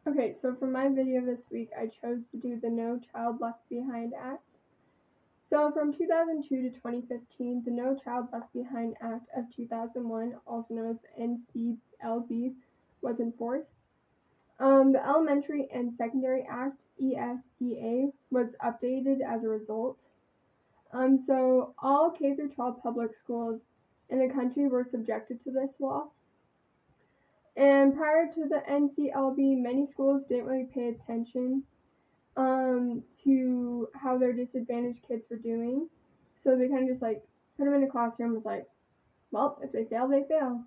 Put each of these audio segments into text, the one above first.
Okay, so for my video this week, I chose to do the No Child Left Behind Act. So from 2002 to 2015, the No Child Left Behind Act of 2001, also known as nclb, was in force. The Elementary and Secondary Act, ESEA, was updated as a result. So all K through 12 public schools in the country were subjected to this law. And prior to the nclb, many schools didn't really pay attention to how their disadvantaged kids were doing. So they kind of just like put them in a classroom, was like, well, if they fail, they fail,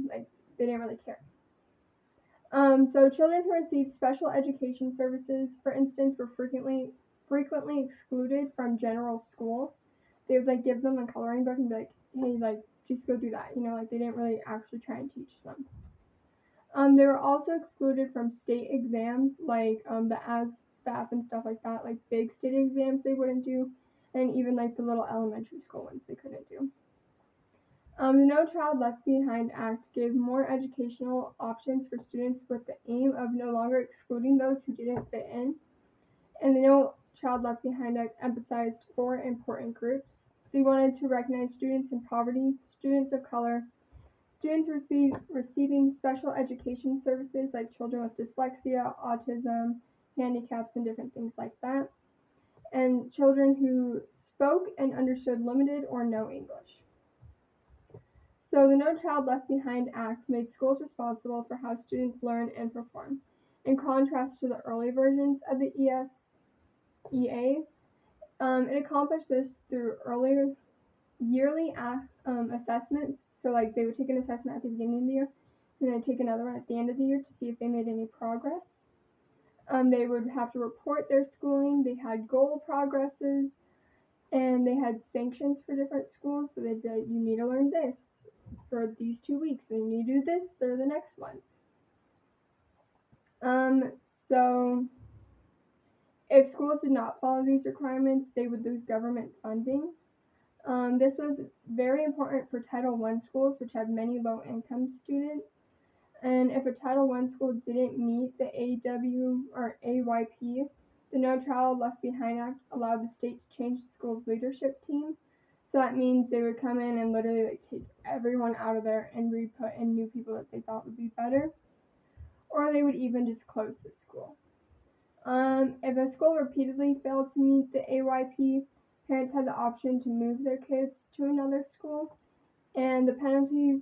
like they didn't really care. So children who received special education services, for instance, were frequently excluded from general school. They would like give them a coloring book and be like, hey, like just go do that, like they didn't really actually try and teach them. They were also excluded from state exams like the ASVAB and stuff like that, like big state exams they wouldn't do, and even like the little elementary school ones they couldn't do. The No Child Left Behind Act gave more educational options for students with the aim of no longer excluding those who didn't fit in. And the No Child Left Behind Act emphasized four important groups. They wanted to recognize students in poverty, students of color, students receiving special education services like children with dyslexia, autism, handicaps, and different things like that, and children who spoke and understood limited or no English. So the No Child Left Behind Act made schools responsible for how students learn and perform. In contrast to the early versions of the ESEA, it accomplished this through earlier yearly assessments. So like they would take an assessment at the beginning of the year, and then take another one at the end of the year to see if they made any progress. They would have to report their schooling. They had goal progresses, and they had sanctions for different schools. So they'd be like, you need to learn this for these 2 weeks, and you need to do this for the next ones. So if schools did not follow these requirements, they would lose government funding. This was very important for Title I schools, which have many low-income students. And if a Title I school didn't meet the AW or AYP, the No Child Left Behind Act allowed the state to change the school's leadership team. So that means they would come in and literally like take everyone out of there and re-put in new people that they thought would be better. Or they would even just close the school. If a school repeatedly failed to meet the AYP, parents had the option to move their kids to another school, and the penalties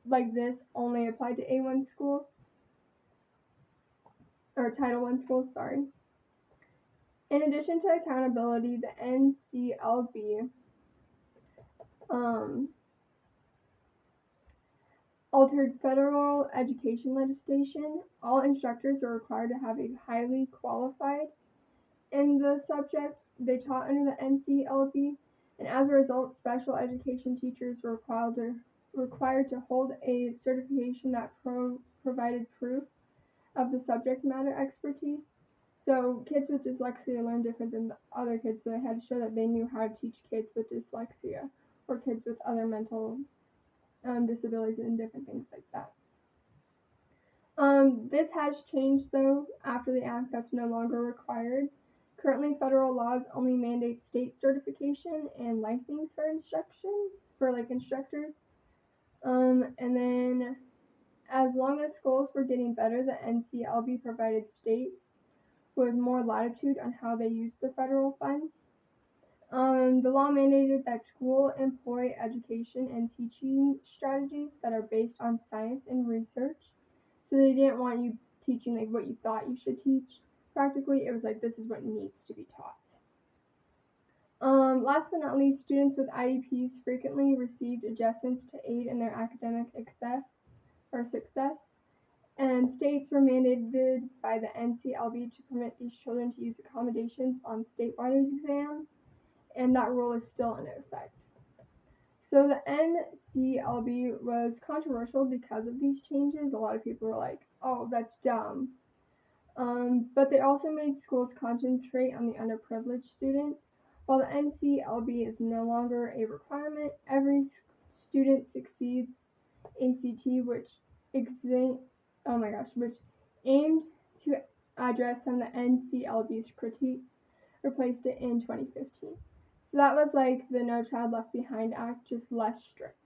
like this only applied to A1 schools, or Title I schools, sorry. In addition to accountability, the nclb altered federal education legislation. All instructors were required to have a highly qualified in the subject they taught under the nclb, and as a result, special education teachers were required to hold a certification that provided proof of the subject matter expertise. So kids with dyslexia learn different than the other kids, so they had to show that they knew how to teach kids with dyslexia or kids with other mental disabilities and different things like that. This has changed though after the act. That's no longer required. Currently, federal laws only mandate state certification and licensing for instruction for like instructors. And then as long as schools were getting better, the nclb provided states with more latitude on how they use the federal funds. The law mandated that school employ education and teaching strategies that are based on science and research. So they didn't want you teaching like what you thought you should teach. Practically, it was like this is what needs to be taught. Last but not least, students with IEPs frequently received adjustments to aid in their academic success, and states were mandated by the nclb to permit these children to use accommodations on statewide exams, and that rule is still in effect. So the nclb was controversial because of these changes. A lot of people were like, oh, that's dumb. But they also made schools concentrate on the underprivileged students. While the nclb is no longer a requirement, every student succeeds ACT, which aimed addressed some of the nclb's critiques, replaced it in 2015. So that was like the No Child Left Behind Act, just less strict.